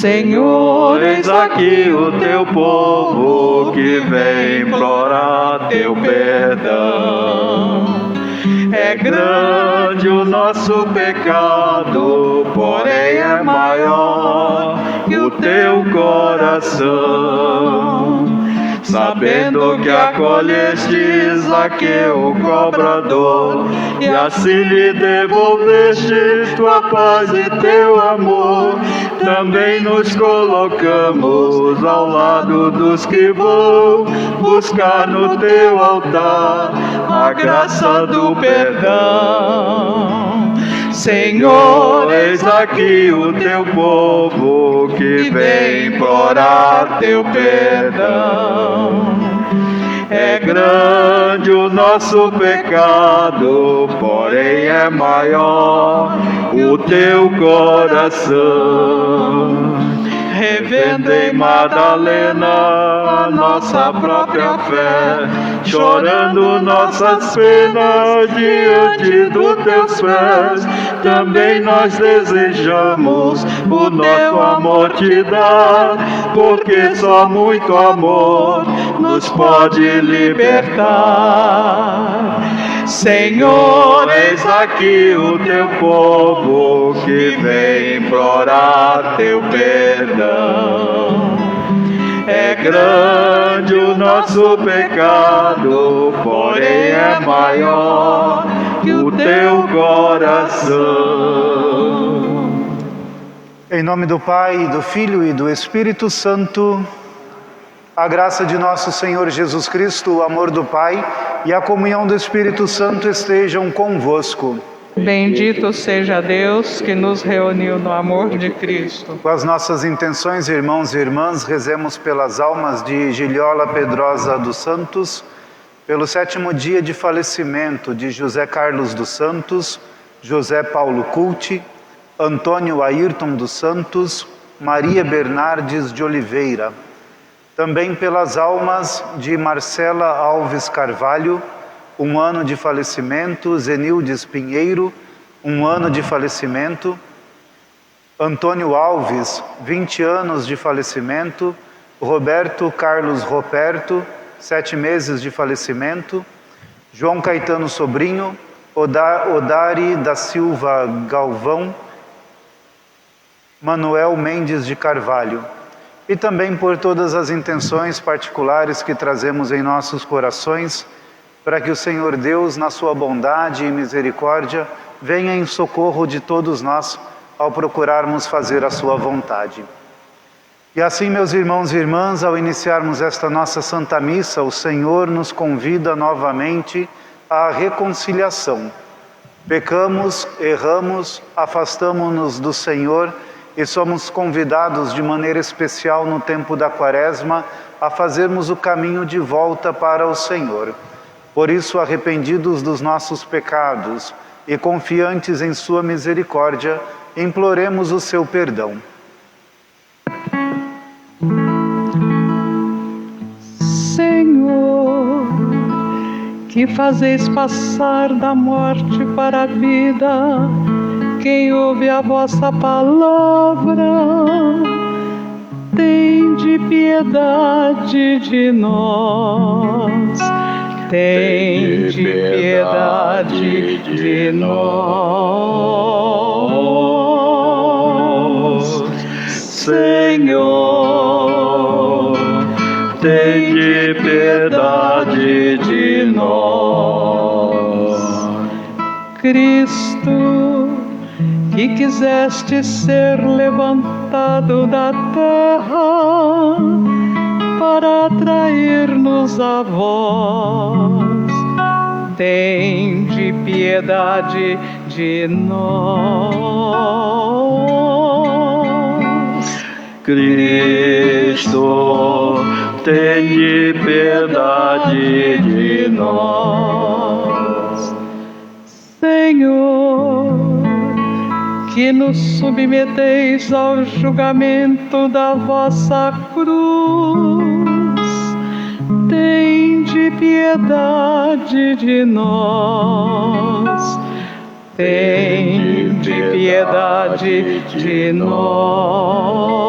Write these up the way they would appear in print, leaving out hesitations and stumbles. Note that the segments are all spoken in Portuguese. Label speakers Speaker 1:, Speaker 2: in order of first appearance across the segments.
Speaker 1: Senhor, eis aqui o teu povo que vem implorar teu perdão. É grande o nosso pecado, porém é maior que o teu coração. Sabendo que acolhestes Zaqueu, cobrador, e assim lhe devolveste tua paz e teu amor, também nos colocamos ao lado dos que vão buscar no teu altar a graça do perdão. Senhor, eis aqui o teu povo que vem implorar teu perdão. É grande o nosso pecado, porém é maior o teu coração. Revendo em Madalena a nossa própria fé, chorando nossas penas diante dos teus pés, também nós desejamos o nosso amor te dar, porque só muito amor nos pode libertar. Senhor, eis aqui o teu povo que vem implorar teu perdão. É grande o nosso pecado, porém é maior que o teu coração.
Speaker 2: Em nome do Pai, do Filho e do Espírito Santo, a graça de nosso Senhor Jesus Cristo, o amor do Pai e a comunhão do Espírito Santo estejam convosco.
Speaker 3: Bendito seja Deus que nos reuniu no amor de Cristo.
Speaker 2: Com as nossas intenções, irmãos e irmãs, rezemos pelas almas de Giliola Pedrosa dos Santos, pelo 7º dia de falecimento de José Carlos dos Santos, José Paulo Culti, Antônio Ayrton dos Santos, Maria Bernardes de Oliveira. Também pelas almas de Marcela Alves Carvalho, 1 ano de falecimento, Zenildes Pinheiro, 1 ano de falecimento, Antônio Alves, 20 anos de falecimento, Roberto Carlos Roberto, 7 meses de falecimento, João Caetano Sobrinho, Odari da Silva Galvão, Manuel Mendes de Carvalho. E também por todas as intenções particulares que trazemos em nossos corações, para que o Senhor Deus, na sua bondade e misericórdia, venha em socorro de todos nós ao procurarmos fazer a sua vontade. E assim, meus irmãos e irmãs, ao iniciarmos esta nossa Santa Missa, o Senhor nos convida novamente à reconciliação. Pecamos, erramos, afastamo-nos do Senhor e somos convidados de maneira especial no tempo da Quaresma a fazermos o caminho de volta para o Senhor. Por isso, arrependidos dos nossos pecados e confiantes em sua misericórdia, imploremos o seu perdão.
Speaker 3: Senhor, que fazeis passar da morte para a vida quem ouve a vossa palavra, tende piedade de nós. Tende piedade de nós, Senhor. Tende piedade de nós. Cristo, que quiseste ser levantado da terra para atrair-nos a vós, tende piedade de nós. Cristo, tende piedade de nós. Senhor, que nos submeteis ao julgamento da vossa cruz, tende piedade de nós. Tende piedade de nós.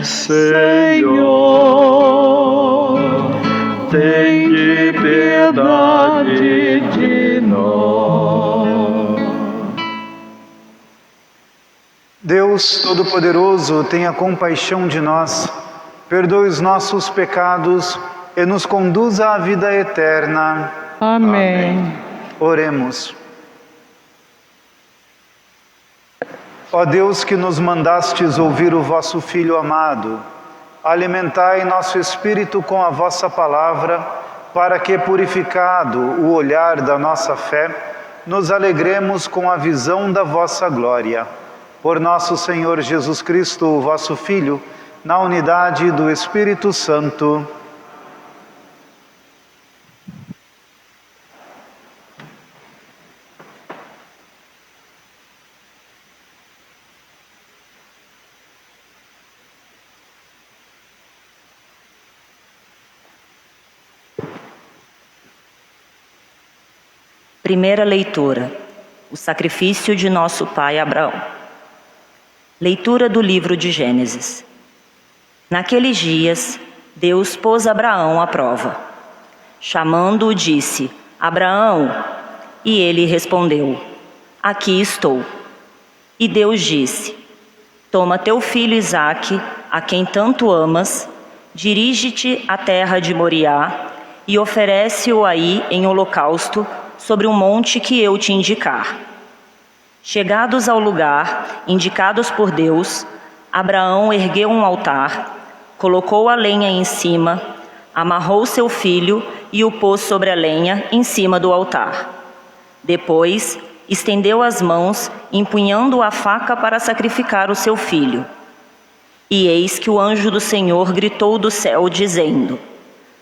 Speaker 3: Senhor, tem piedade de nós.
Speaker 2: Deus Todo-Poderoso, tenha compaixão de nós, perdoe os nossos pecados e nos conduza à vida eterna.
Speaker 3: Amém.
Speaker 2: Oremos. Ó Deus, que nos mandastes ouvir o vosso Filho amado, alimentai nosso espírito com a vossa palavra, para que, purificado o olhar da nossa fé, nos alegremos com a visão da vossa glória. Por nosso Senhor Jesus Cristo, o vosso Filho, na unidade do Espírito Santo.
Speaker 4: Primeira leitura: o sacrifício de nosso pai Abraão. Leitura do livro de Gênesis. Naqueles dias, Deus pôs Abraão à prova. Chamando-o, disse: Abraão. E ele respondeu: Aqui estou. E Deus disse: Toma teu filho Isaque, a quem tanto amas, dirige-te à terra de Moriá e oferece-o aí em holocausto sobre um monte que eu te indicar. Chegados ao lugar, indicados por Deus, Abraão ergueu um altar, colocou a lenha em cima, amarrou seu filho e o pôs sobre a lenha em cima do altar. Depois, estendeu as mãos, empunhando a faca para sacrificar o seu filho. E eis que o anjo do Senhor gritou do céu, dizendo: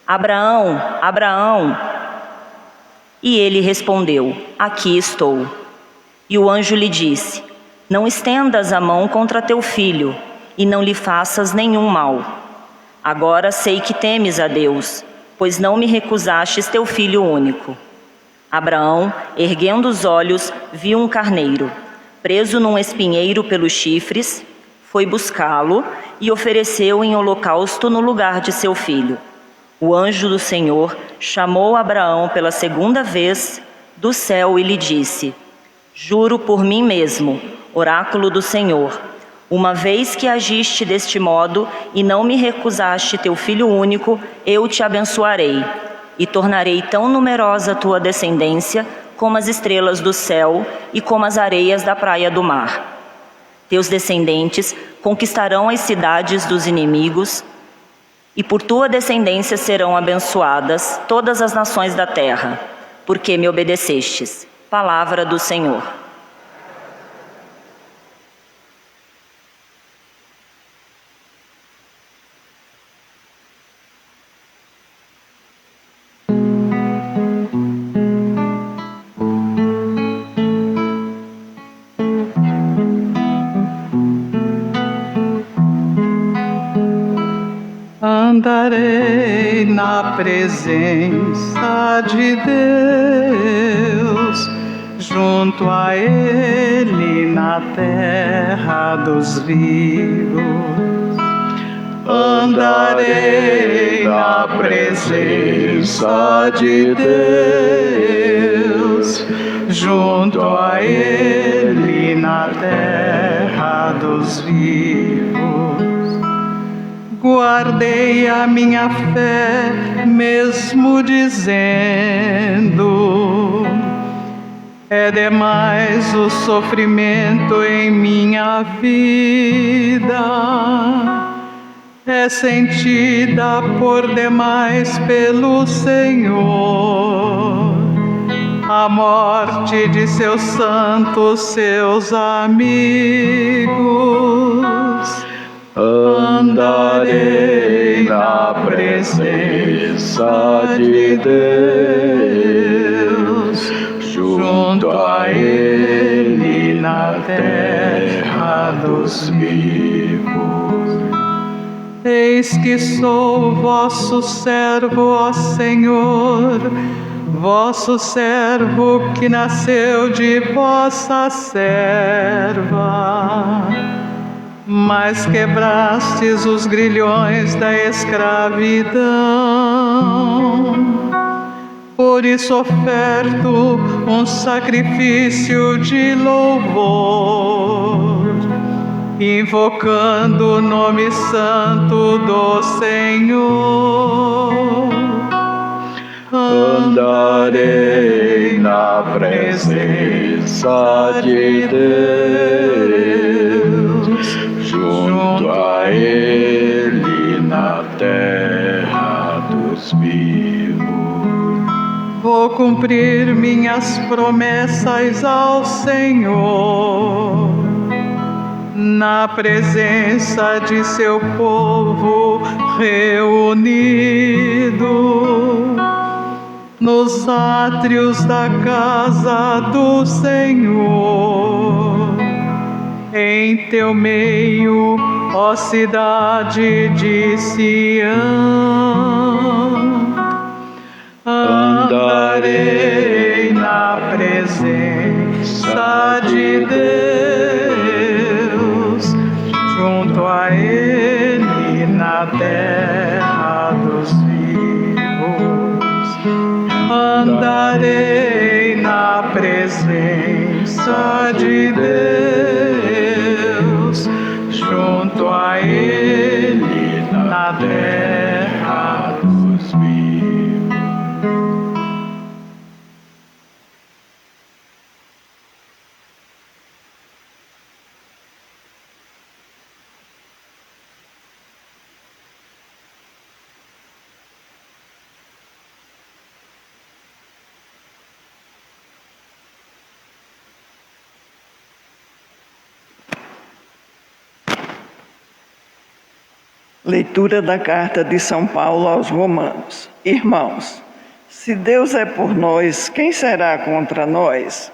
Speaker 4: Abraão, Abraão! E ele respondeu: Aqui estou. E o anjo lhe disse: Não estendas a mão contra teu filho, e não lhe faças nenhum mal. Agora sei que temes a Deus, pois não me recusastes teu filho único. Abraão, erguendo os olhos, viu um carneiro, preso num espinheiro pelos chifres, foi buscá-lo e ofereceu em holocausto no lugar de seu filho. O anjo do Senhor chamou Abraão pela segunda vez do céu e lhe disse: Juro por mim mesmo, oráculo do Senhor, uma vez que agiste deste modo e não me recusaste teu filho único, eu te abençoarei e tornarei tão numerosa a tua descendência como as estrelas do céu e como as areias da praia do mar. Teus descendentes conquistarão as cidades dos inimigos, e por tua descendência serão abençoadas todas as nações da terra, porque me obedecestes. Palavra do Senhor.
Speaker 3: Andarei na presença de Deus, junto a Ele na terra dos vivos. Andarei na presença de Deus, junto a Ele na terra dos vivos. Guardei a minha fé, mesmo dizendo: é demais o sofrimento em minha vida, é sentida por demais pelo Senhor a morte de seus santos, seus amigos. Andarei na presença de Deus, junto a Ele na terra dos vivos. Eis que sou vosso servo, ó Senhor, vosso servo que nasceu de vossa serva, mas quebrastes os grilhões da escravidão. Por isso oferto um sacrifício de louvor, invocando o nome santo do Senhor.
Speaker 1: Andarei na presença de Deus, junto a Ele na terra dos vivos.
Speaker 3: Vou cumprir minhas promessas ao Senhor, na presença de seu povo reunido, nos átrios da casa do Senhor, em teu meio, ó cidade de Sião. Andarei na presença de Deus, junto a Ele na terra dos vivos. Andarei na presença de Deus, junto a Ele na terra dos vivos.
Speaker 5: Leitura da carta de São Paulo aos Romanos. Irmãos, se Deus é por nós, quem será contra nós?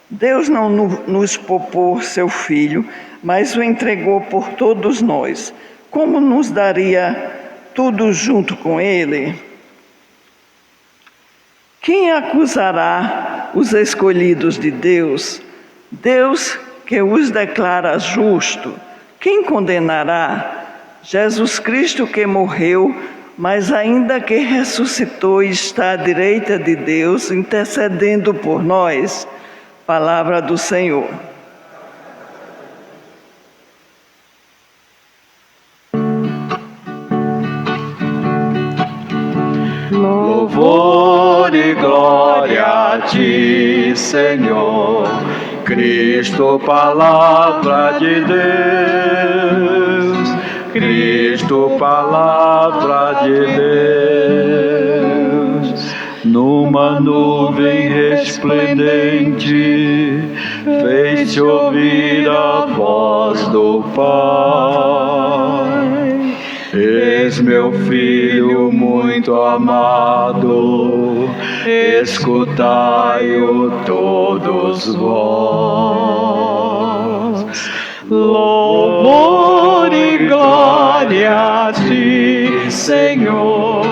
Speaker 5: Deus não nos poupou seu Filho, mas o entregou por todos nós. Como nos daria tudo junto com Ele? Quem acusará os escolhidos de Deus? Deus que os declara justo. Quem condenará? Jesus Cristo que morreu, mas ainda que ressuscitou e está à direita de Deus, intercedendo por nós. Palavra do Senhor.
Speaker 1: Louvor e glória a ti, Senhor, Cristo, palavra de Deus. Cristo, palavra de Deus, numa nuvem resplendente, fez-se ouvir a voz do Pai. Eis meu Filho muito amado, escutai-o todos vós. Louvor e glória a ti, Senhor,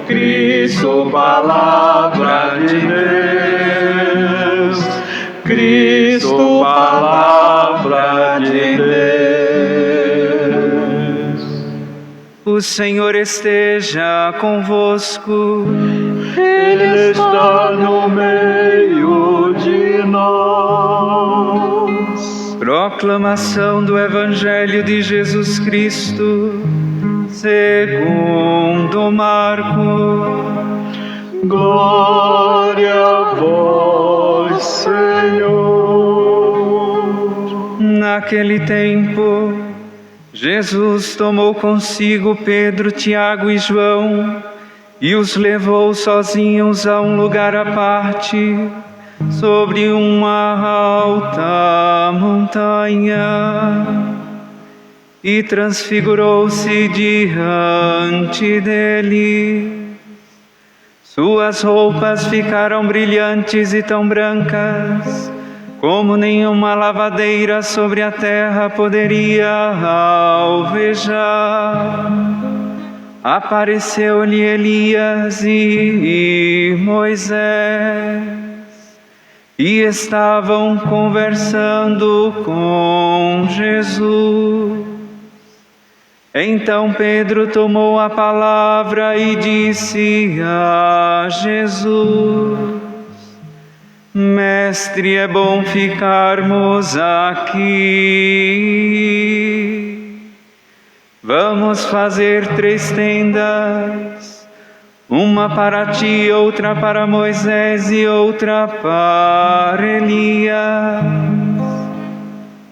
Speaker 1: Cristo, palavra de Deus. Cristo, palavra de Deus.
Speaker 6: O Senhor esteja convosco.
Speaker 1: Ele está no meio de nós.
Speaker 6: Proclamação do Evangelho de Jesus Cristo, segundo Marcos.
Speaker 1: Glória a vós, Senhor.
Speaker 6: Naquele tempo, Jesus tomou consigo Pedro, Tiago e João e os levou sozinhos a um lugar à parte, sobre uma alta montanha, e transfigurou-se diante dele. Suas roupas ficaram brilhantes e tão brancas, como nenhuma lavadeira sobre a terra poderia alvejar. apareceu-lhe Elias e Moisés, e estavam conversando com Jesus. Então Pedro tomou a palavra e disse a Jesus: Mestre, é bom ficarmos aqui. Vamos fazer 3 tendas, uma para ti, outra para Moisés e outra para Elias.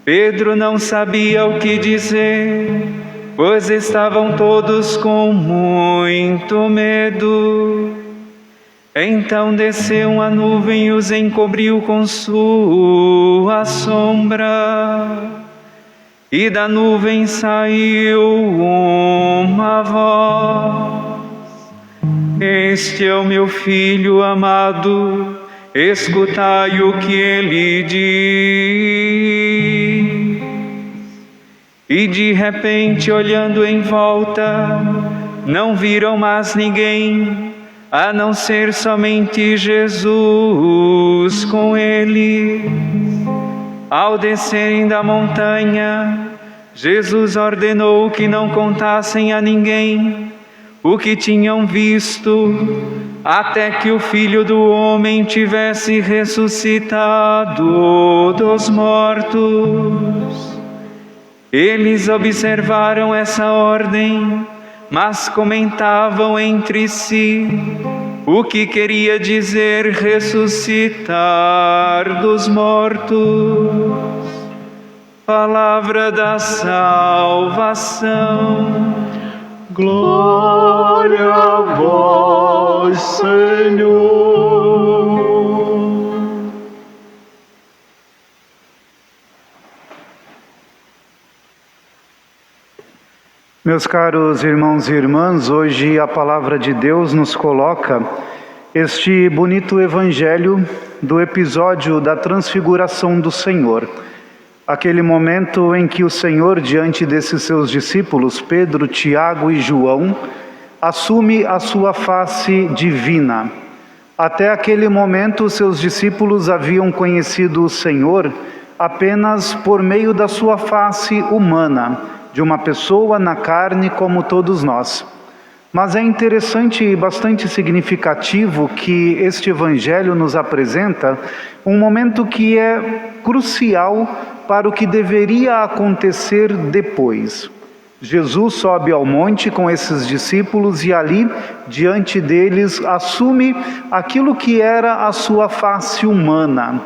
Speaker 6: Pedro não sabia o que dizer, pois estavam todos com muito medo. Então desceu uma nuvem e os encobriu com sua sombra. E da nuvem saiu uma voz: Este é o meu filho amado, escutai o que ele diz. E de repente, olhando em volta, não viram mais ninguém, a não ser somente Jesus com ele. Ao descerem da montanha, Jesus ordenou que não contassem a ninguém o que tinham visto, até que o Filho do Homem tivesse ressuscitado dos mortos. Eles observaram essa ordem, mas comentavam entre si o que queria dizer ressuscitar dos mortos. Palavra da salvação.
Speaker 1: Glória a vós, Senhor.
Speaker 2: Meus caros irmãos e irmãs, hoje a palavra de Deus nos coloca este bonito evangelho do episódio da transfiguração do Senhor. Aquele momento em que o Senhor, diante desses seus discípulos, Pedro, Tiago e João, assume a sua face divina. Até aquele momento, os seus discípulos haviam conhecido o Senhor apenas por meio da sua face humana, de uma pessoa na carne como todos nós. Mas é interessante e bastante significativo que este evangelho nos apresenta um momento que é crucial para o que deveria acontecer depois. Jesus sobe ao monte com esses discípulos e ali, diante deles, assume aquilo que era a sua face humana.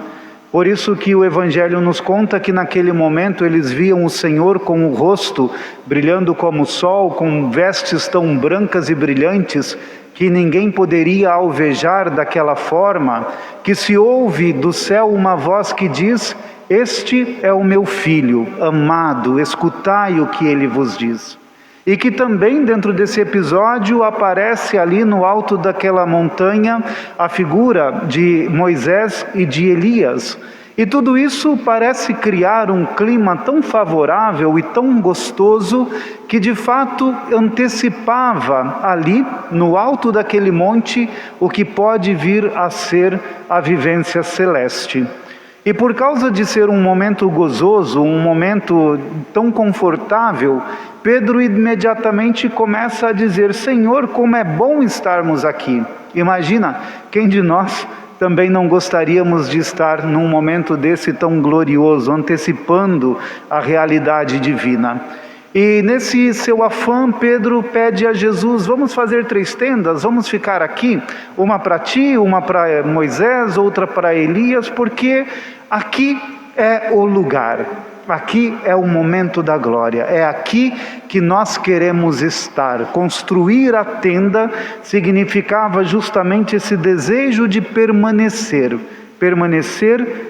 Speaker 2: Por isso que o Evangelho nos conta que naquele momento eles viam o Senhor com o rosto brilhando como o sol, com vestes tão brancas e brilhantes, que ninguém poderia alvejar daquela forma, que se ouve do céu uma voz que diz: Este é o meu Filho amado, escutai o que ele vos diz. E que também dentro desse episódio aparece ali no alto daquela montanha a figura de Moisés e de Elias. E tudo isso parece criar um clima tão favorável e tão gostoso que de fato antecipava ali no alto daquele monte o que pode vir a ser a vivência celeste. E por causa de ser um momento gozoso, um momento tão confortável, Pedro imediatamente começa a dizer: Senhor, como é bom estarmos aqui. Imagina, quem de nós também não gostaríamos de estar num momento desse tão glorioso, antecipando a realidade divina. E nesse seu afã, Pedro pede a Jesus: vamos fazer 3 tendas, vamos ficar aqui, uma para ti, uma para Moisés, outra para Elias, porque aqui é o lugar, aqui é o momento da glória, é aqui que nós queremos estar. Construir a tenda significava justamente esse desejo de permanecer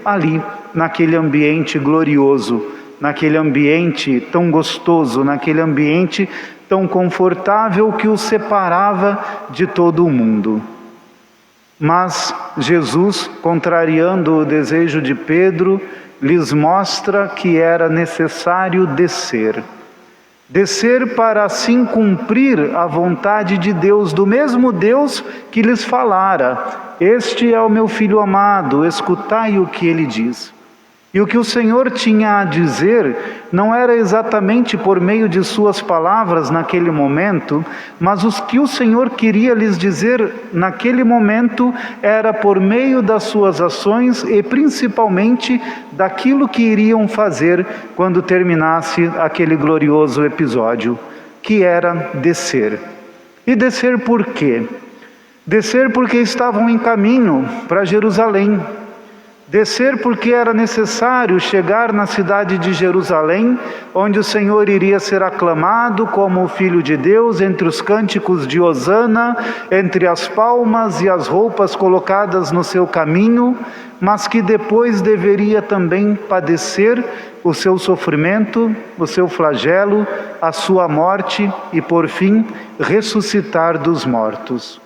Speaker 2: ali, naquele ambiente glorioso, naquele ambiente tão gostoso, naquele ambiente tão confortável que os separava de todo o mundo. Mas Jesus, contrariando o desejo de Pedro, lhes mostra que era necessário descer. Descer para assim cumprir a vontade de Deus, do mesmo Deus que lhes falara: este é o meu Filho amado, escutai o que ele diz. E o que o Senhor tinha a dizer não era exatamente por meio de suas palavras naquele momento, mas o que o Senhor queria lhes dizer naquele momento era por meio das suas ações e principalmente daquilo que iriam fazer quando terminasse aquele glorioso episódio, que era descer. E descer por quê? Descer porque estavam em caminho para Jerusalém. Descer porque era necessário chegar na cidade de Jerusalém, onde o Senhor iria ser aclamado como o Filho de Deus, entre os cânticos de Hosana, entre as palmas e as roupas colocadas no seu caminho, mas que depois deveria também padecer o seu sofrimento, o seu flagelo, a sua morte e, por fim, ressuscitar dos mortos.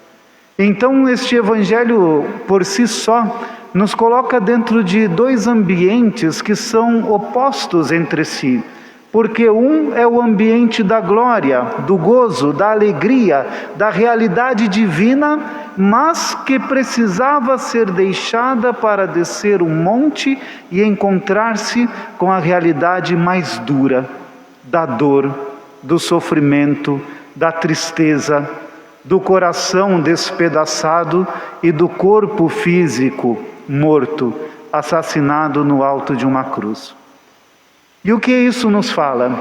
Speaker 2: Então, este evangelho por si só nos coloca dentro de dois ambientes que são opostos entre si, porque um é o ambiente da glória, do gozo, da alegria, da realidade divina, mas que precisava ser deixada para descer um monte e encontrar-se com a realidade mais dura, da dor, do sofrimento, da tristeza, do coração despedaçado e do corpo físico morto, assassinado no alto de uma cruz. E o que isso nos fala?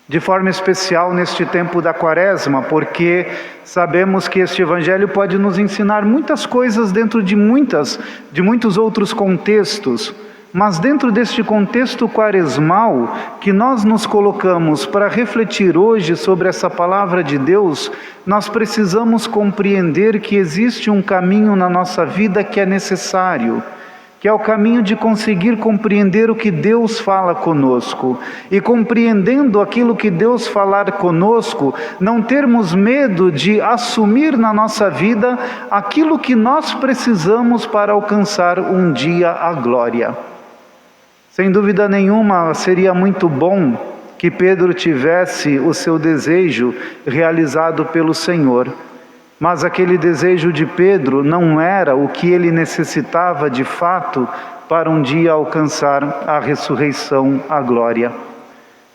Speaker 2: De forma especial neste tempo da Quaresma, porque sabemos que este Evangelho pode nos ensinar muitas coisas dentro de muitos outros contextos, mas dentro deste contexto quaresmal que nós nos colocamos para refletir hoje sobre essa palavra de Deus, nós precisamos compreender que existe um caminho na nossa vida que é necessário, que é o caminho de conseguir compreender o que Deus fala conosco. E compreendendo aquilo que Deus falar conosco, não termos medo de assumir na nossa vida aquilo que nós precisamos para alcançar um dia a glória. Sem dúvida nenhuma, seria muito bom que Pedro tivesse o seu desejo realizado pelo Senhor. Mas aquele desejo de Pedro não era o que ele necessitava de fato para um dia alcançar a ressurreição, a glória.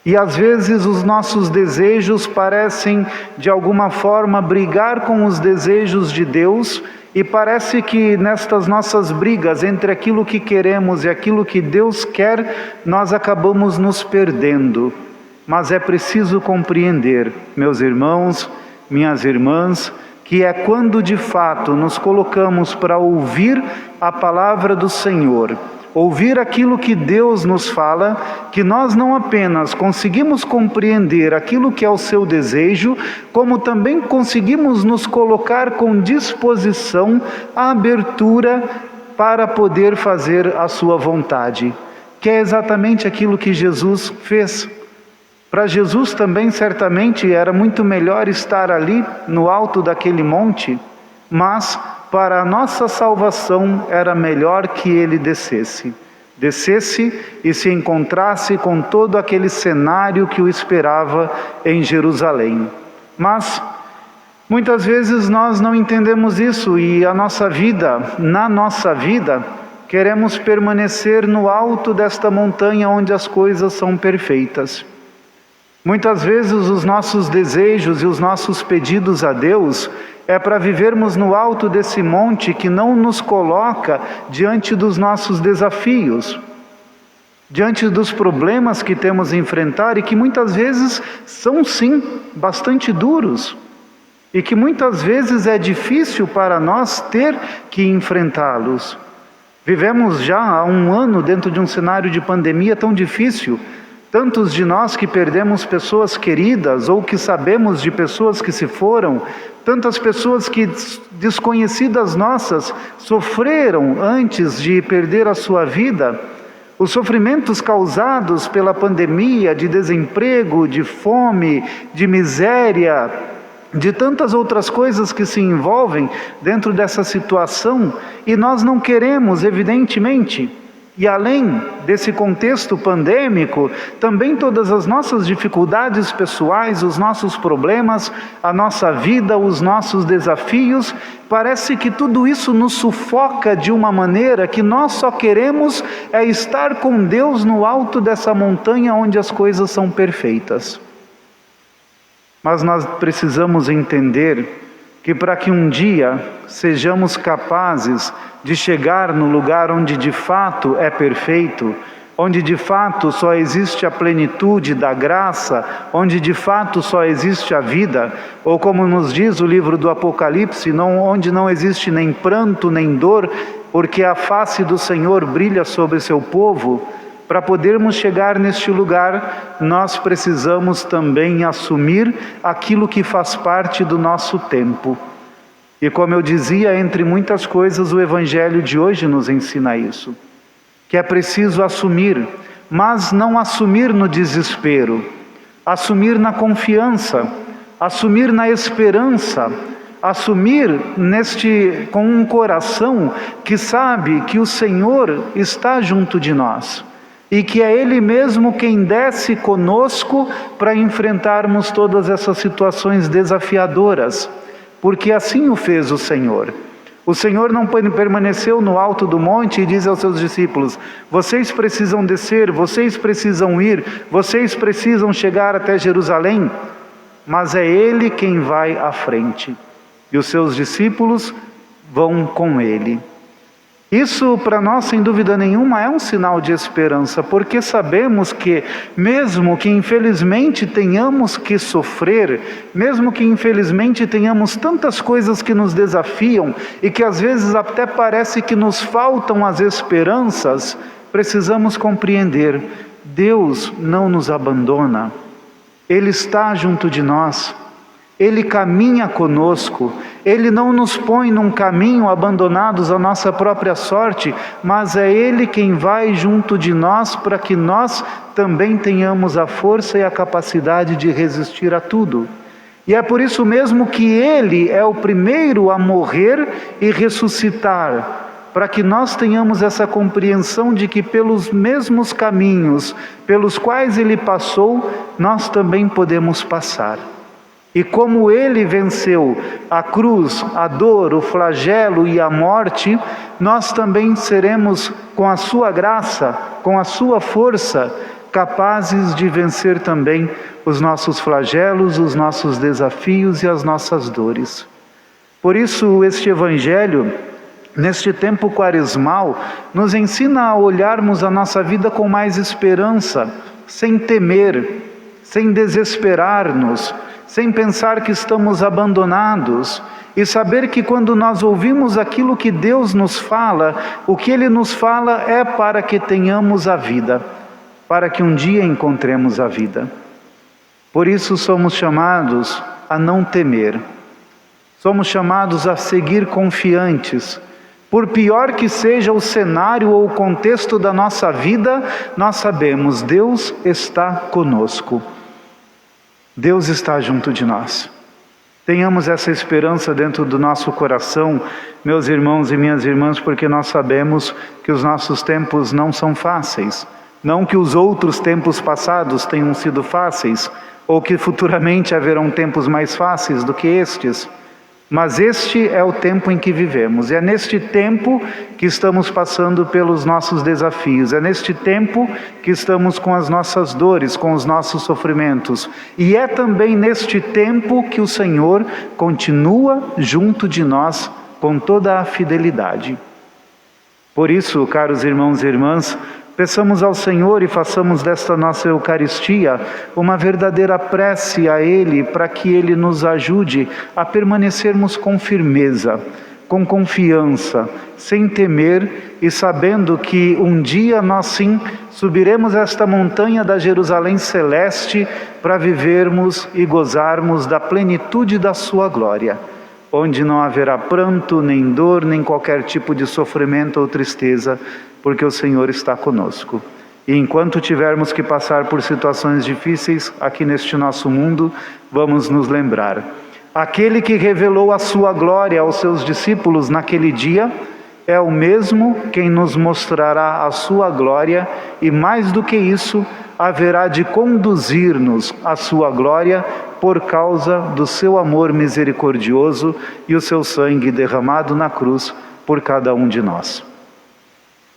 Speaker 2: E às vezes os nossos desejos parecem de alguma forma brigar com os desejos de Deus, e parece que nestas nossas brigas entre aquilo que queremos e aquilo que Deus quer, nós acabamos nos perdendo. Mas é preciso compreender, meus irmãos, minhas irmãs, que é quando de fato nos colocamos para ouvir a palavra do Senhor, ouvir aquilo que Deus nos fala, que nós não apenas conseguimos compreender aquilo que é o seu desejo, como também conseguimos nos colocar com disposição, a abertura para poder fazer a sua vontade, que é exatamente aquilo que Jesus fez. Para Jesus também certamente era muito melhor estar ali no alto daquele monte, mas para a nossa salvação era melhor que ele descesse e se encontrasse com todo aquele cenário que o esperava em Jerusalém. Mas muitas vezes nós não entendemos isso e na nossa vida, queremos permanecer no alto desta montanha onde as coisas são perfeitas. Muitas vezes os nossos desejos e os nossos pedidos a Deus é para vivermos no alto desse monte que não nos coloca diante dos nossos desafios, diante dos problemas que temos a enfrentar e que muitas vezes são sim bastante duros e que muitas vezes é difícil para nós ter que enfrentá-los. Vivemos já há 1 ano dentro de um cenário de pandemia tão difícil. Tantos de nós que perdemos pessoas queridas ou que sabemos de pessoas que se foram, tantas pessoas que desconhecidas nossas sofreram antes de perder a sua vida, os sofrimentos causados pela pandemia, de desemprego, de fome, de miséria, de tantas outras coisas que se envolvem dentro dessa situação, e nós não queremos, evidentemente, E além desse contexto pandêmico, também todas as nossas dificuldades pessoais, os nossos problemas, a nossa vida, os nossos desafios, parece que tudo isso nos sufoca de uma maneira que nós só queremos é estar com Deus no alto dessa montanha onde as coisas são perfeitas. Mas nós precisamos entender que para que um dia sejamos capazes de chegar no lugar onde de fato é perfeito, onde de fato só existe a plenitude da graça, onde de fato só existe a vida, ou como nos diz o livro do Apocalipse, onde não existe nem pranto nem dor, porque a face do Senhor brilha sobre seu povo. Para podermos chegar neste lugar, nós precisamos também assumir aquilo que faz parte do nosso tempo. E como eu dizia, entre muitas coisas, o Evangelho de hoje nos ensina isso. Que é preciso assumir, mas não assumir no desespero, assumir na confiança, assumir na esperança, assumir com um coração que sabe que o Senhor está junto de nós. E que é Ele mesmo quem desce conosco para enfrentarmos todas essas situações desafiadoras, porque assim o fez o Senhor. O Senhor não permaneceu no alto do monte e diz aos seus discípulos: vocês precisam descer, vocês precisam ir, vocês precisam chegar até Jerusalém, mas é Ele quem vai à frente, e os seus discípulos vão com Ele. Isso para nós, sem dúvida nenhuma, é um sinal de esperança, porque sabemos que, mesmo que infelizmente tenhamos que sofrer, mesmo que infelizmente tenhamos tantas coisas que nos desafiam e que às vezes até parece que nos faltam as esperanças, precisamos compreender: Deus não nos abandona, Ele está junto de nós. Ele caminha conosco, Ele não nos põe num caminho abandonados à nossa própria sorte, mas é Ele quem vai junto de nós para que nós também tenhamos a força e a capacidade de resistir a tudo. E é por isso mesmo que Ele é o primeiro a morrer e ressuscitar, para que nós tenhamos essa compreensão de que pelos mesmos caminhos pelos quais Ele passou, nós também podemos passar. E como Ele venceu a cruz, a dor, o flagelo e a morte, nós também seremos, com a sua graça, com a sua força, capazes de vencer também os nossos flagelos, os nossos desafios e as nossas dores. Por isso, este Evangelho, neste tempo quaresmal, nos ensina a olharmos a nossa vida com mais esperança, sem temer, sem desesperar-nos, sem pensar que estamos abandonados, e saber que quando nós ouvimos aquilo que Deus nos fala, o que Ele nos fala é para que tenhamos a vida, para que um dia encontremos a vida. Por isso somos chamados a não temer, somos chamados a seguir confiantes. Por pior que seja o cenário ou o contexto da nossa vida, nós sabemos: Deus está conosco. Deus está junto de nós. Tenhamos essa esperança dentro do nosso coração, meus irmãos e minhas irmãs, porque nós sabemos que os nossos tempos não são fáceis. Não que os outros tempos passados tenham sido fáceis, ou que futuramente haverão tempos mais fáceis do que estes. Mas este é o tempo em que vivemos, é neste tempo que estamos passando pelos nossos desafios, é neste tempo que estamos com as nossas dores, com os nossos sofrimentos, e é também neste tempo que o Senhor continua junto de nós com toda a fidelidade. Por isso, caros irmãos e irmãs, peçamos ao Senhor e façamos desta nossa Eucaristia uma verdadeira prece a Ele, para que Ele nos ajude a permanecermos com firmeza, com confiança, sem temer e sabendo que um dia nós sim subiremos esta montanha da Jerusalém celeste para vivermos e gozarmos da plenitude da sua glória, onde não haverá pranto, nem dor, nem qualquer tipo de sofrimento ou tristeza, porque o Senhor está conosco. E enquanto tivermos que passar por situações difíceis aqui neste nosso mundo, vamos nos lembrar: aquele que revelou a sua glória aos seus discípulos naquele dia é o mesmo quem nos mostrará a sua glória e, mais do que isso, haverá de conduzir-nos à sua glória por causa do seu amor misericordioso e o seu sangue derramado na cruz por cada um de nós.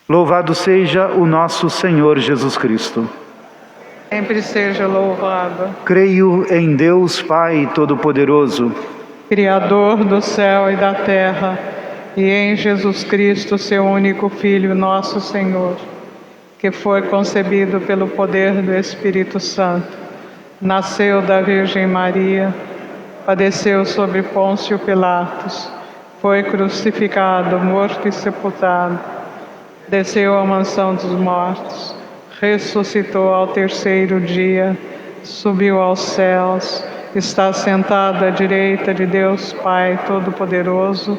Speaker 2: Louvado seja o nosso Senhor Jesus Cristo.
Speaker 3: Sempre seja louvado.
Speaker 2: Creio em Deus Pai Todo-Poderoso,
Speaker 3: Criador do céu e da terra, e em Jesus Cristo, seu único Filho, nosso Senhor, que foi concebido pelo poder do Espírito Santo, nasceu da Virgem Maria, padeceu sobre Pôncio Pilatos, foi crucificado, morto e sepultado, desceu à mansão dos mortos, ressuscitou ao terceiro dia, subiu aos céus, está sentado à direita de Deus Pai Todo-Poderoso,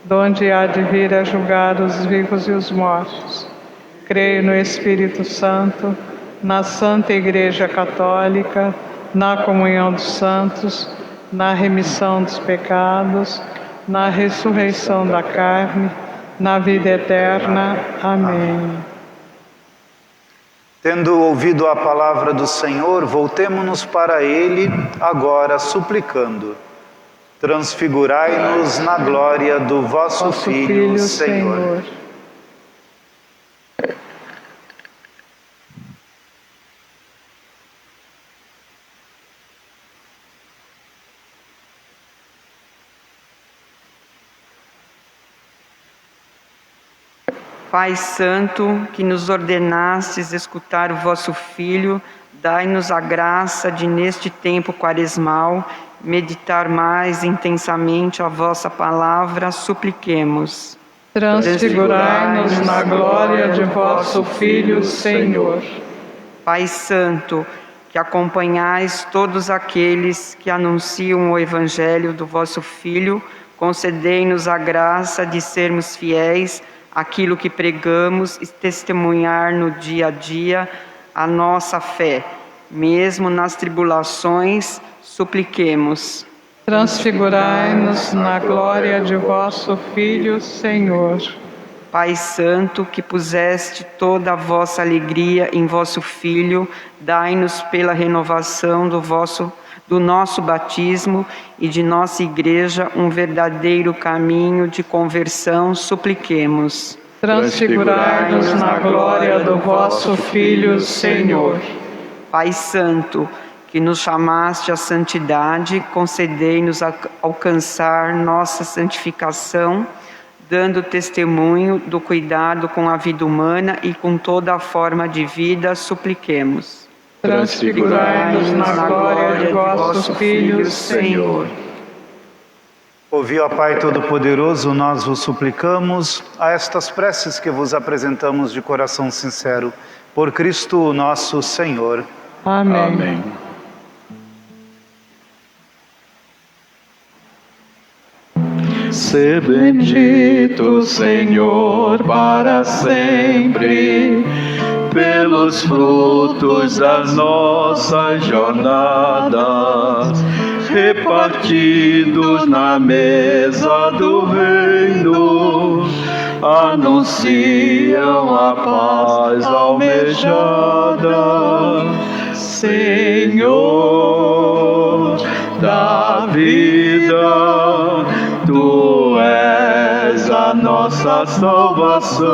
Speaker 3: donde há de vir a julgar os vivos e os mortos. Creio no Espírito Santo, na Santa Igreja Católica, na comunhão dos santos, na remissão dos pecados, na ressurreição da carne, na vida eterna. Amém.
Speaker 2: Tendo ouvido a palavra do Senhor, voltemo-nos para Ele, agora suplicando. Transfigurai-nos na glória do vosso Filho, Senhor.
Speaker 7: Pai Santo, que nos ordenastes escutar o vosso Filho, dai-nos a graça de, neste tempo quaresmal, meditar mais intensamente a vossa palavra, supliquemos.
Speaker 3: Transfigurai-nos na glória de vosso Filho, Senhor.
Speaker 7: Pai Santo, que acompanhais todos aqueles que anunciam o Evangelho do vosso Filho, concedei-nos a graça de sermos fiéis àquilo que pregamos e testemunhar no dia a dia a nossa fé, mesmo nas tribulações, supliquemos.
Speaker 3: Transfigurai-nos na glória de vosso Filho, Senhor.
Speaker 7: Pai Santo, que puseste toda a vossa alegria em vosso Filho, dai-nos pela renovação do nosso batismo e de nossa Igreja um verdadeiro caminho de conversão, supliquemos.
Speaker 3: Transfigurai-nos na glória do vosso Filho, Senhor.
Speaker 7: Pai Santo, que nos chamaste à santidade, concedei-nos a alcançar nossa santificação, dando testemunho do cuidado com a vida humana e com toda a forma de vida, supliquemos.
Speaker 3: Transfigurai-nos na glória de vosso Filho, Senhor.
Speaker 2: Ouvi, ó Pai Todo-Poderoso, nós vos suplicamos a estas preces que vos apresentamos de coração sincero, por Cristo nosso Senhor.
Speaker 3: Amém.
Speaker 1: Amém. Sê bendito, Senhor, para sempre, pelos frutos das nossas jornadas, repartidos na mesa do reino, anunciam a paz almejada. Senhor da vida, Tu és a nossa salvação.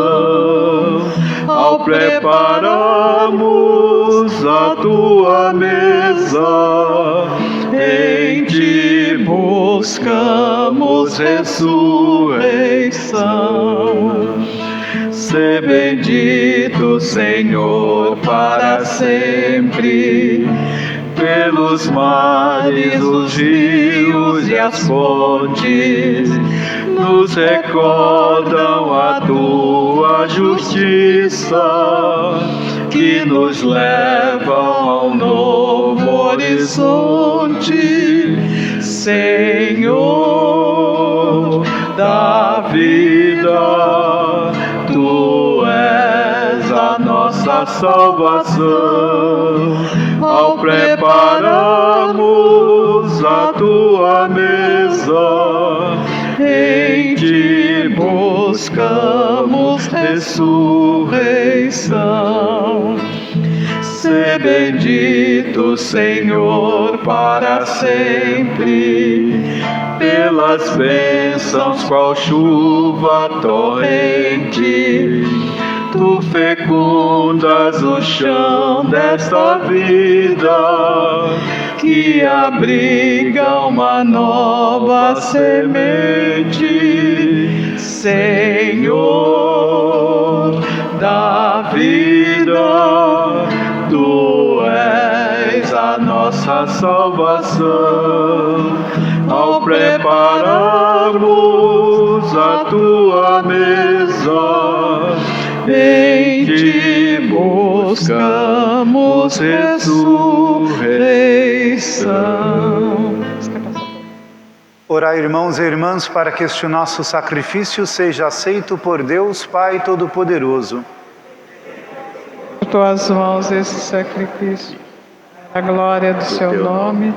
Speaker 1: Ao prepararmos a Tua mesa, em Ti buscamos ressurreição. Sê bendito, Senhor, para sempre, pelos mares, os rios e as fontes, nos recordam a Tua justiça, que nos levam ao novo horizonte. Senhor da vida, Tu és a nossa salvação. Ao prepararmos a Tua mesa, em Ti buscamos
Speaker 3: ressurreição. Sê bendito, Senhor, para sempre,
Speaker 1: pelas bênçãos qual chuva torrente. Tu fecundas o chão desta vida, que abriga uma nova semente. Senhor da vida, Tu és a nossa salvação. Ao prepararmos a Tua mesa, em Ti buscamos ressurreição.
Speaker 2: Orai, irmãos e irmãs, para que este nosso sacrifício seja aceito por Deus Pai Todo-Poderoso.
Speaker 3: Em Tuas mãos esse sacrifício, a glória do Seu nome,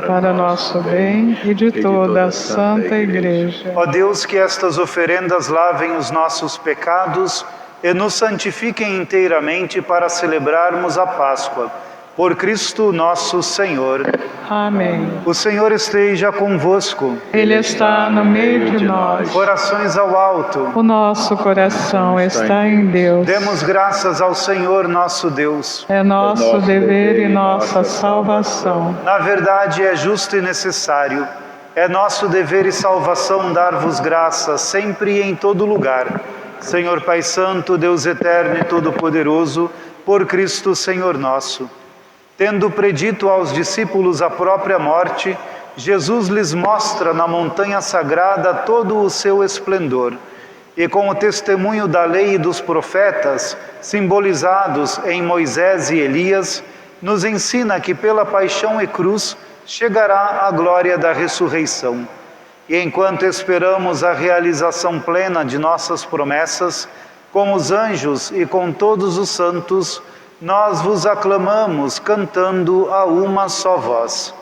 Speaker 3: para nosso bem e de toda a Santa Igreja.
Speaker 2: Ó Deus, que estas oferendas lavem os nossos pecados e nos santifiquem inteiramente para celebrarmos a Páscoa. Por Cristo nosso Senhor.
Speaker 3: Amém.
Speaker 2: O Senhor esteja convosco.
Speaker 3: Ele está no meio de nós.
Speaker 2: Corações ao alto.
Speaker 3: O nosso coração está em Deus.
Speaker 2: Demos graças ao Senhor nosso Deus.
Speaker 3: É nosso dever e nossa salvação.
Speaker 2: Na verdade, é justo e necessário. É nosso dever e salvação dar-vos graças sempre e em todo lugar. Senhor Pai Santo, Deus eterno e todo-poderoso, por Cristo Senhor nosso. Tendo predito aos discípulos a própria morte, Jesus lhes mostra na montanha sagrada todo o seu esplendor. E com o testemunho da lei e dos profetas, simbolizados em Moisés e Elias, nos ensina que pela paixão e cruz chegará a glória da ressurreição. E enquanto esperamos a realização plena de nossas promessas, com os anjos e com todos os santos, nós vos aclamamos cantando a uma só voz.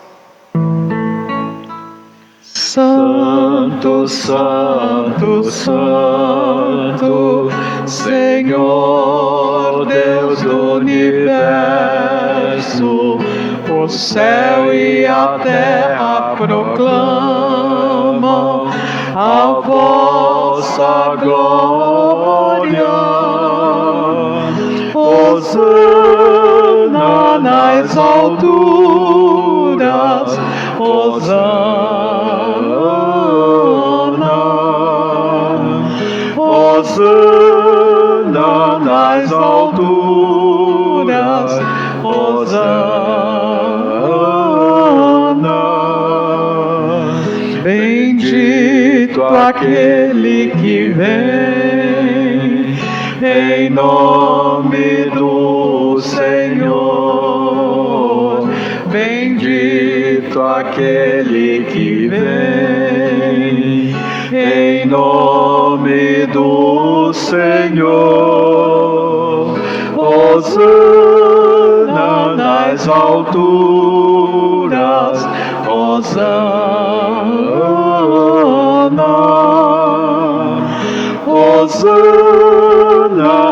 Speaker 3: Santo, Santo, Santo, Senhor Deus do universo, o céu e a terra proclamam a vossa glória. Hosana nas alturas, Hosana, Hosana nas alturas, Hosana. Bendito aquele que vem em nome do Senhor. Bendito aquele que vem em nome do Senhor. Hosana nas alturas, Hosana, Hosana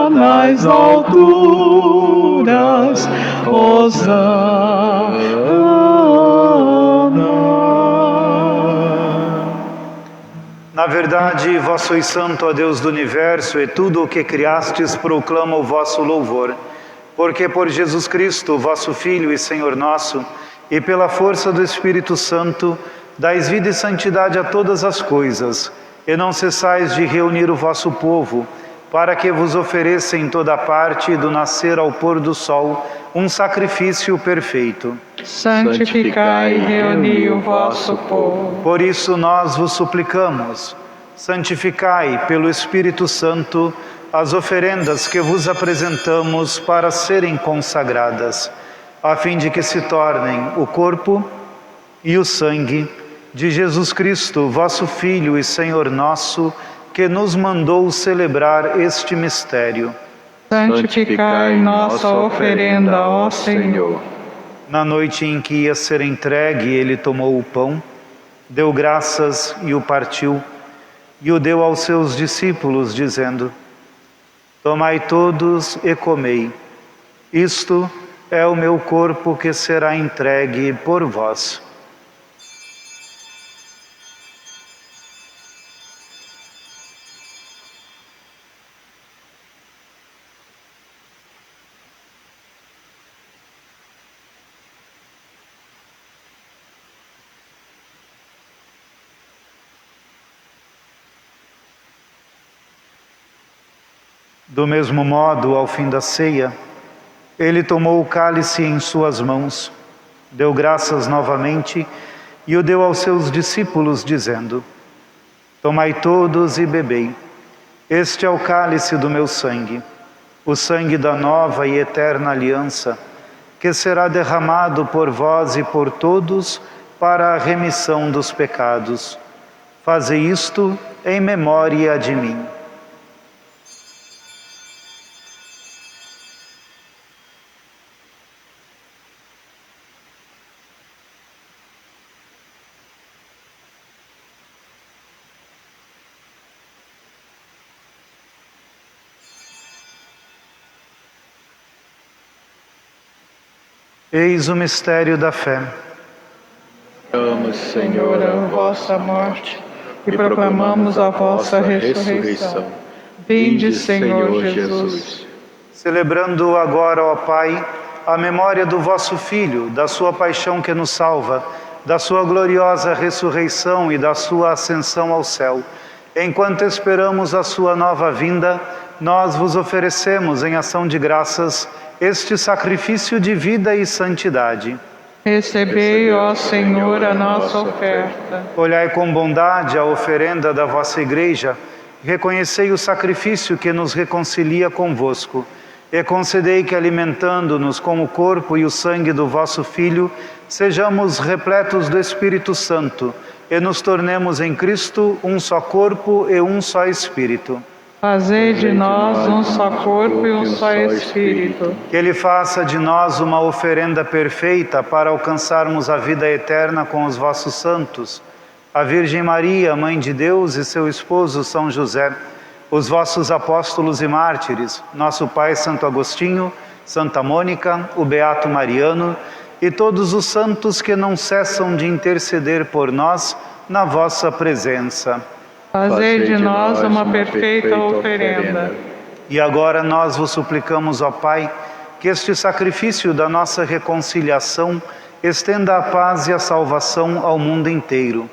Speaker 3: nas alturas, Hosana.
Speaker 2: Na verdade, vós sois santo, ó Deus do universo, e tudo o que criastes proclama o vosso louvor. Porque por Jesus Cristo, vosso Filho e Senhor nosso, e pela força do Espírito Santo, dais vida e santidade a todas as coisas, e não cessais de reunir o vosso povo, para que vos ofereça em toda parte, do nascer ao pôr do sol, um sacrifício perfeito.
Speaker 3: Santificai e reuni o vosso povo.
Speaker 2: Por isso nós vos suplicamos, santificai pelo Espírito Santo as oferendas que vos apresentamos para serem consagradas, a fim de que se tornem o corpo e o sangue de Jesus Cristo, vosso Filho e Senhor nosso, que nos mandou celebrar este mistério.
Speaker 3: Santificai nossa oferenda, ó Senhor.
Speaker 2: Na noite em que ia ser entregue, ele tomou o pão, deu graças e o partiu, e o deu aos seus discípulos, dizendo: Tomai todos e comei. Isto é o meu corpo que será entregue por vós. Do mesmo modo, ao fim da ceia, ele tomou o cálice em suas mãos, deu graças novamente e o deu aos seus discípulos, dizendo: Tomai todos e bebei. Este é o cálice do meu sangue, o sangue da nova e eterna aliança, que será derramado por vós e por todos para a remissão dos pecados. Fazei isto em memória de mim. Eis o mistério da fé.
Speaker 1: Proclamamos,
Speaker 3: Senhor, a vossa morte e proclamamos a vossa ressurreição. Vinde, Senhor Jesus.
Speaker 2: Celebrando agora, ó Pai, a memória do vosso Filho, da sua paixão que nos salva, da sua gloriosa ressurreição e da sua ascensão ao céu, enquanto esperamos a sua nova vinda, nós vos oferecemos em ação de graças este sacrifício de vida e santidade.
Speaker 3: Recebei, ó Senhor, a nossa oferta.
Speaker 2: Olhai com bondade a oferenda da vossa Igreja, reconhecei o sacrifício que nos reconcilia convosco, e concedei que, alimentando-nos com o corpo e o sangue do vosso Filho, sejamos repletos do Espírito Santo, e nos tornemos em Cristo um só corpo e um só Espírito.
Speaker 3: Fazei de nós um só corpo e um só Espírito.
Speaker 2: Que Ele faça de nós uma oferenda perfeita para alcançarmos a vida eterna com os vossos santos, a Virgem Maria, Mãe de Deus, e seu esposo São José, os vossos apóstolos e mártires, nosso Pai Santo Agostinho, Santa Mônica, o Beato Mariano e todos os santos que não cessam de interceder por nós na vossa presença.
Speaker 3: Fazei de nós uma perfeita oferenda.
Speaker 2: E agora nós vos suplicamos, ó Pai, que este sacrifício da nossa reconciliação estenda a paz e a salvação ao mundo inteiro.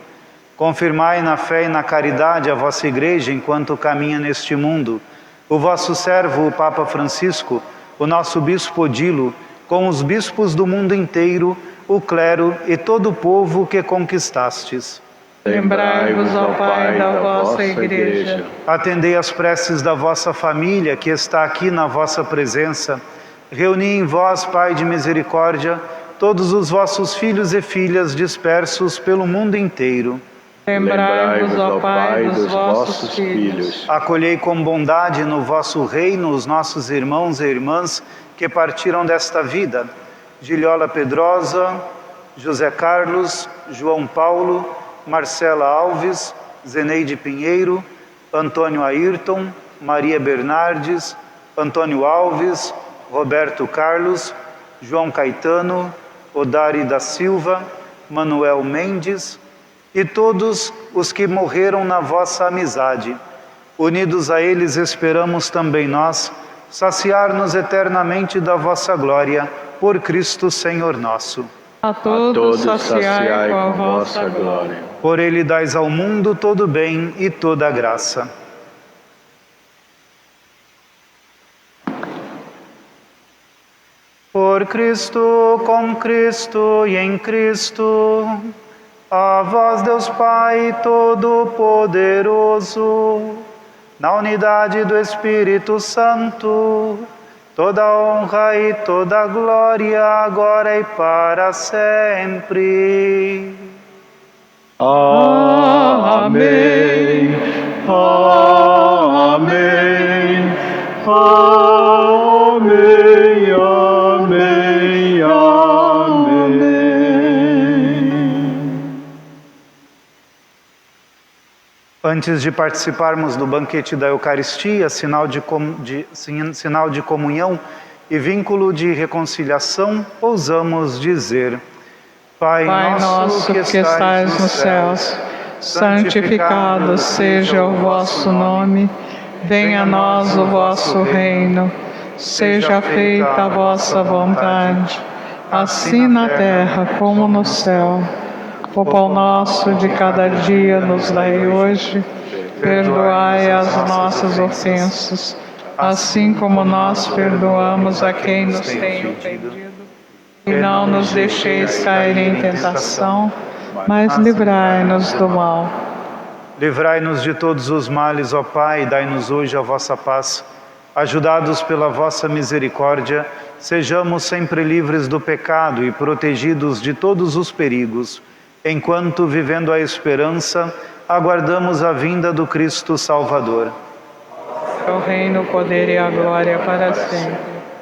Speaker 2: Confirmai na fé e na caridade a vossa Igreja enquanto caminha neste mundo. O vosso servo, o Papa Francisco, o nosso Bispo Odilo, com os bispos do mundo inteiro, o clero e todo o povo que conquistastes.
Speaker 3: Lembrai-vos, ó Pai, da vossa Igreja.
Speaker 2: Atendei as preces da vossa família que está aqui na vossa presença. Reuni em vós, Pai de misericórdia, todos os vossos filhos e filhas dispersos pelo mundo inteiro.
Speaker 3: Lembrai-vos, ó Pai, dos vossos filhos.
Speaker 2: Acolhei com bondade no vosso reino os nossos irmãos e irmãs que partiram desta vida. Giliola Pedrosa, José Carlos, João Paulo, Marcela Alves, Zeneide Pinheiro, Antônio Ayrton, Maria Bernardes, Antônio Alves, Roberto Carlos, João Caetano, Odari da Silva, Manuel Mendes e todos os que morreram na vossa amizade. Unidos a eles esperamos também nós saciar-nos eternamente da vossa glória, por Cristo Senhor nosso.
Speaker 3: A todos saciai com a vossa glória.
Speaker 2: Por Ele dais ao mundo todo bem e toda graça. Por Cristo, com Cristo e em Cristo, a vós Deus Pai Todo-Poderoso, na unidade do Espírito Santo, toda honra e toda glória, agora e para sempre.
Speaker 1: Amém. Amém. Amém. Amém. Amém.
Speaker 2: Antes de participarmos do banquete da Eucaristia, sinal de comunhão e vínculo de reconciliação, ousamos dizer: Pai
Speaker 3: nosso que estais nos céus, santificado seja o vosso nome, venha a nós o vosso reino, seja feita a vossa vontade, assim na terra como no céu. O pão nosso de cada dia nos dai hoje, perdoai as nossas ofensas, assim como nós perdoamos a quem nos tem ofendido. E não nos deixeis cair em tentação, mas livrai-nos do mal.
Speaker 2: Livrai-nos de todos os males, ó Pai, e dai-nos hoje a vossa paz. Ajudados pela vossa misericórdia, sejamos sempre livres do pecado e protegidos de todos os perigos, enquanto, vivendo a esperança, aguardamos a vinda do Cristo Salvador.
Speaker 3: O reino, o poder e a glória para sempre.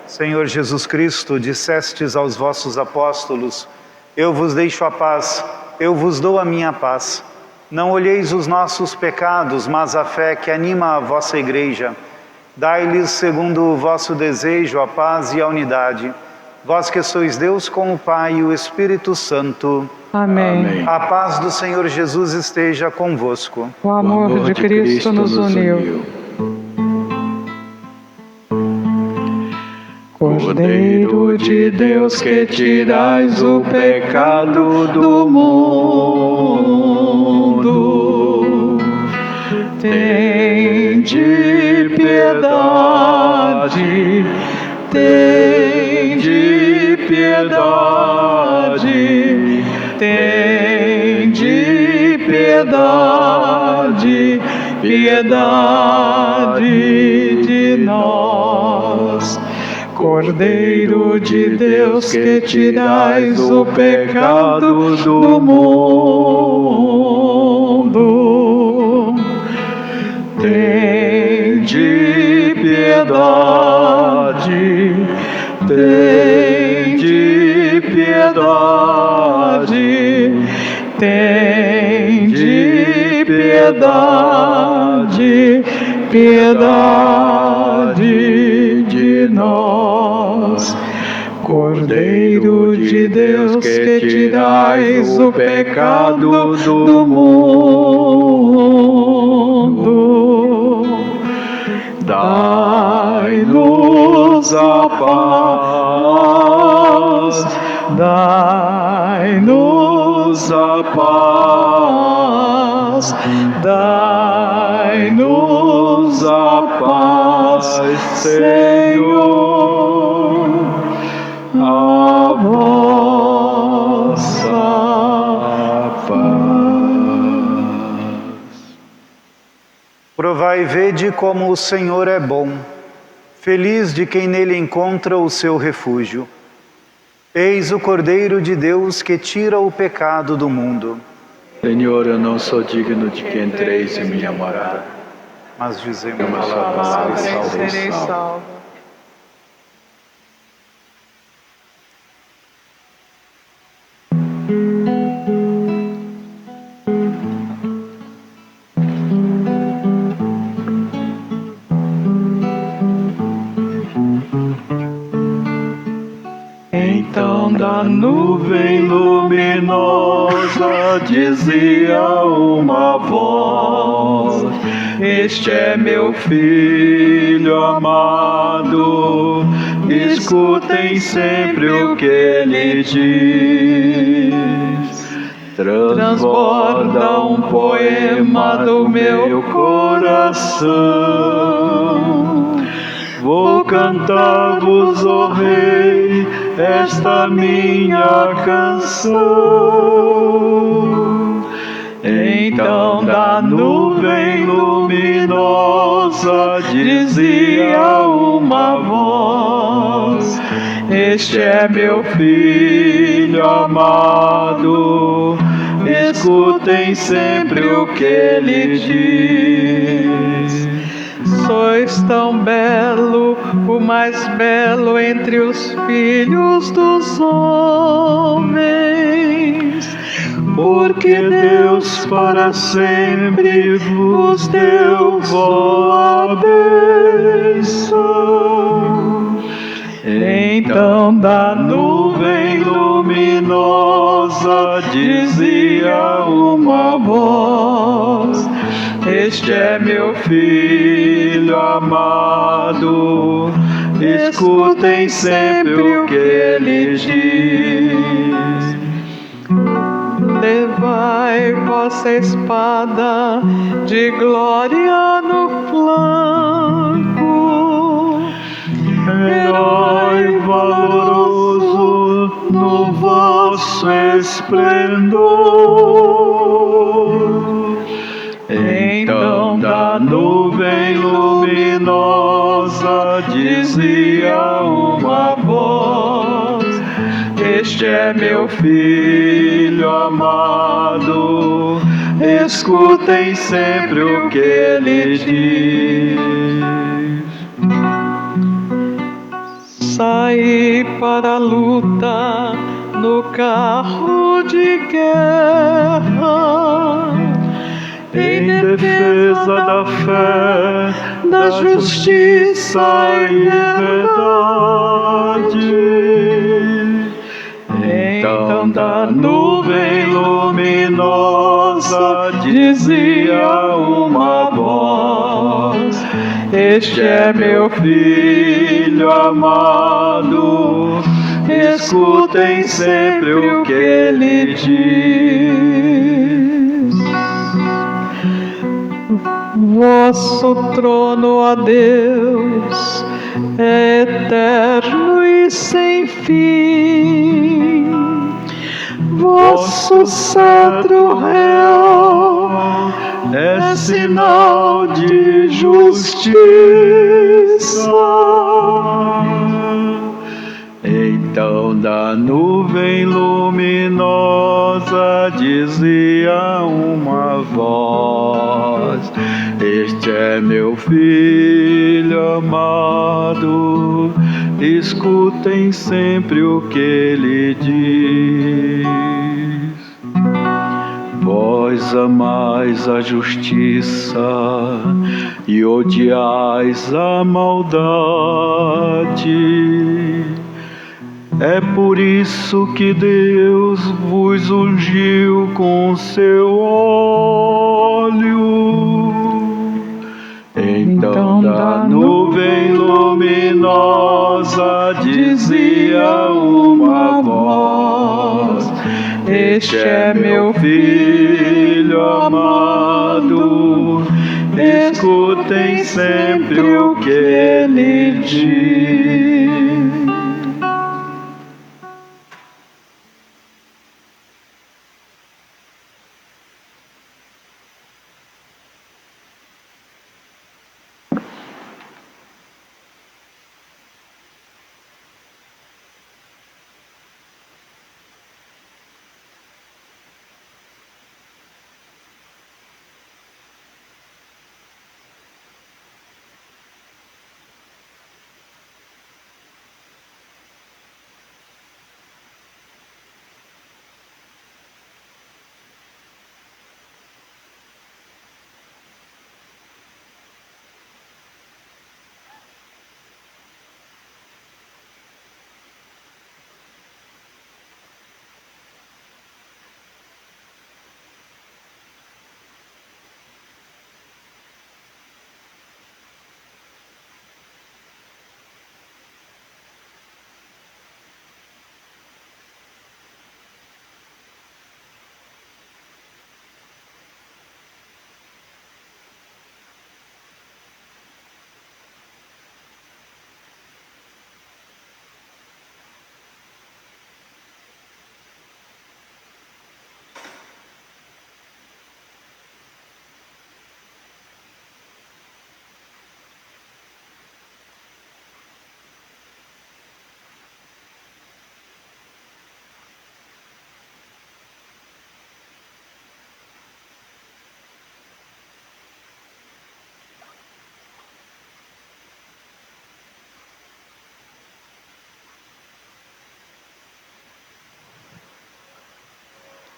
Speaker 2: Senhor Jesus Cristo, dissestes aos vossos apóstolos: eu vos deixo a paz, eu vos dou a minha paz. Não olheis os nossos pecados, mas a fé que anima a vossa Igreja. Dai-lhes, segundo o vosso desejo, a paz e a unidade. Vós que sois Deus com o Pai e o Espírito Santo.
Speaker 3: Amém.
Speaker 2: A paz do Senhor Jesus esteja convosco.
Speaker 3: O amor de Cristo nos uniu.
Speaker 1: Cordeiro de Deus que tirais o pecado do mundo, tende piedade, tende piedade, tende piedade, piedade de nós. Cordeiro de Deus que tirais o pecado do mundo, tende piedade, tende piedade, tende piedade, piedade de nós. Cordeiro de Deus que tirais o pecado do mundo, dai-nos a paz, dai-nos a paz, dai-nos a paz, Senhor, a vossa paz.
Speaker 2: Provai e vede como o Senhor é bom, feliz de quem nele encontra o seu refúgio. Eis o Cordeiro de Deus que tira o pecado do mundo.
Speaker 1: Senhor, eu não sou digno de que entreis em minha morada,
Speaker 2: Mas dizemos
Speaker 1: uma
Speaker 3: Palavra
Speaker 1: palavra
Speaker 3: e serei salvo.
Speaker 1: Então da nuvem luminosa dizia uma voz: este é meu filho amado, escutem sempre o que ele diz. Transborda um poema do meu coração. Vou cantar-vos, ó Rei, esta minha canção. Então da nuvem luminosa dizia uma voz: este é meu filho amado, escutem sempre o que ele diz.
Speaker 3: Sois tão belo, o mais belo entre os filhos dos homens.
Speaker 1: porque Deus para sempre vos deu vossa bênção.
Speaker 3: Então da nuvem luminosa dizia uma voz:
Speaker 1: Este é meu filho amado, escutem sempre o que ele diz.
Speaker 3: Levai vossa espada de glória no flanco,
Speaker 1: Herói valoroso no vosso esplendor. Então da nuvem luminosa dizia uma voz: Este é meu filho amado, escutem sempre o que ele diz.
Speaker 3: saí para a luta no carro de guerra,
Speaker 1: Em defesa da fé, da justiça e verdade. Então da nuvem luminosa dizia uma voz: Este é meu filho amado, escutem sempre o que ele diz.
Speaker 3: Vosso trono, ó Deus, é eterno e sem fim. Vosso cetro real
Speaker 1: É sinal de justiça. Então da nuvem luminosa dizia uma voz: Este é meu filho amado, escutem sempre o que ele diz. Vós amais a justiça e odiais a maldade. É por isso que Deus vos ungiu com seu óleo. Então da nuvem luminosa dizia uma voz: Este é meu filho amado, escutem sempre o que ele diz.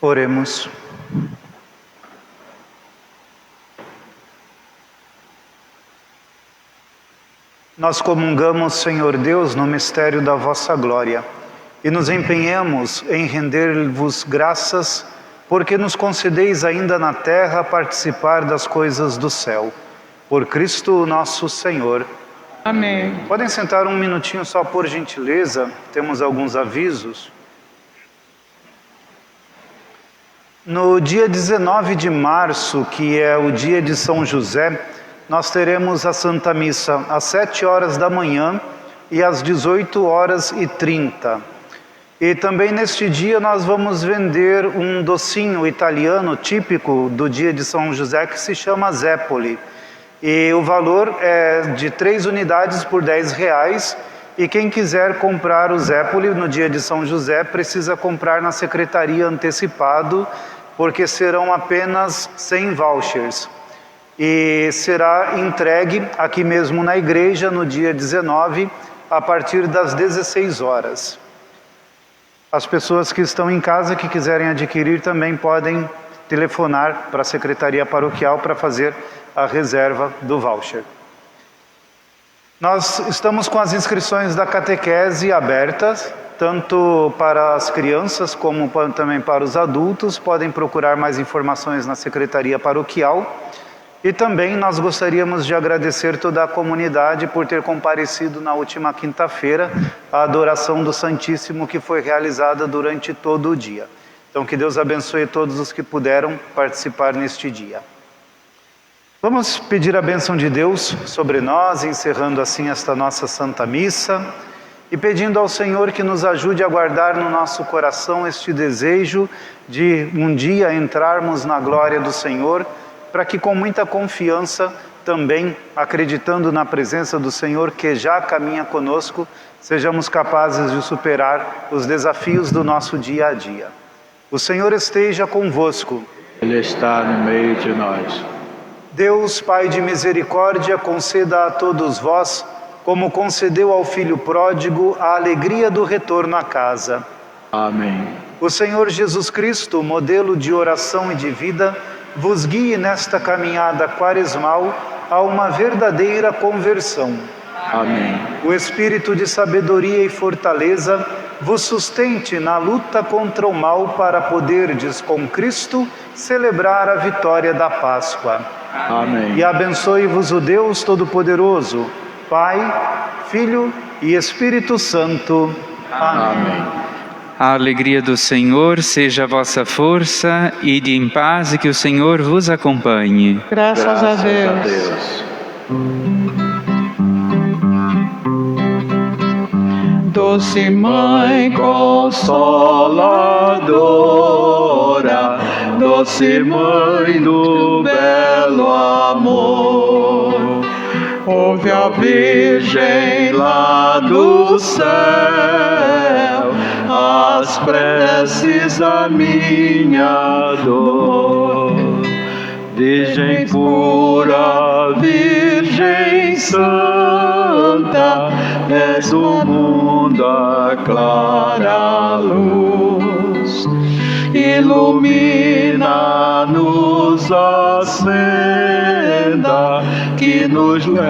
Speaker 2: Oremos. Nós comungamos, Senhor Deus, no mistério da vossa glória e nos empenhamos em render-vos graças, porque nos concedeis ainda na terra participar das coisas do céu. Por Cristo nosso Senhor.
Speaker 3: Amém.
Speaker 2: Podem sentar um minutinho só, por gentileza, temos alguns avisos. No dia 19 de março, que é o dia de São José, nós teremos a Santa Missa às 7 horas da manhã e às 18h30. E também neste dia nós vamos vender um docinho italiano típico do dia de São José que se chama Zépoli. E o valor é de 3 unidades por R$10. E quem quiser comprar o Zépoli no dia de São José precisa comprar na secretaria antecipado, porque serão apenas 100 vouchers. E será entregue aqui mesmo na igreja no dia 19, a partir das 16 horas. As pessoas que estão em casa que quiserem adquirir também podem telefonar para a secretaria paroquial para fazer a reserva do voucher. Nós estamos com as inscrições da catequese abertas, tanto para as crianças como também para os adultos. Podem procurar mais informações na secretaria paroquial. E também nós gostaríamos de agradecer toda a comunidade por ter comparecido na última quinta-feira à adoração do Santíssimo que foi realizada durante todo o dia. Então que Deus abençoe todos os que puderam participar neste dia. Vamos pedir a bênção de Deus sobre nós, encerrando assim esta nossa Santa Missa e pedindo ao Senhor que nos ajude a guardar no nosso coração este desejo de um dia entrarmos na glória do Senhor, para que com muita confiança, também acreditando na presença do Senhor que já caminha conosco, sejamos capazes de superar os desafios do nosso dia a dia. O Senhor esteja convosco.
Speaker 1: Ele está no meio de nós.
Speaker 2: Deus, Pai de misericórdia, conceda a todos vós, como concedeu ao Filho pródigo, a alegria do retorno à casa.
Speaker 1: Amém.
Speaker 2: O Senhor Jesus Cristo, modelo de oração e de vida, vos guie nesta caminhada quaresmal a uma verdadeira conversão.
Speaker 1: Amém.
Speaker 2: O Espírito de sabedoria e fortaleza vos sustente na luta contra o mal para poderdes com Cristo celebrar a vitória da Páscoa.
Speaker 1: Amém.
Speaker 2: E abençoe-vos o Deus Todo-Poderoso, Pai, Filho e Espírito Santo. Amém.
Speaker 6: A alegria do Senhor seja a vossa força, ide em paz e que o Senhor vos acompanhe.
Speaker 3: Graças a Deus. Doce Mãe Consoladora, doce Mãe do belo amor, ouve a Virgem lá do céu as preces da minha dor. Virgem pura, Virgem santa, és do mundo a clara luz. Ilumina-nos a senda que nos leva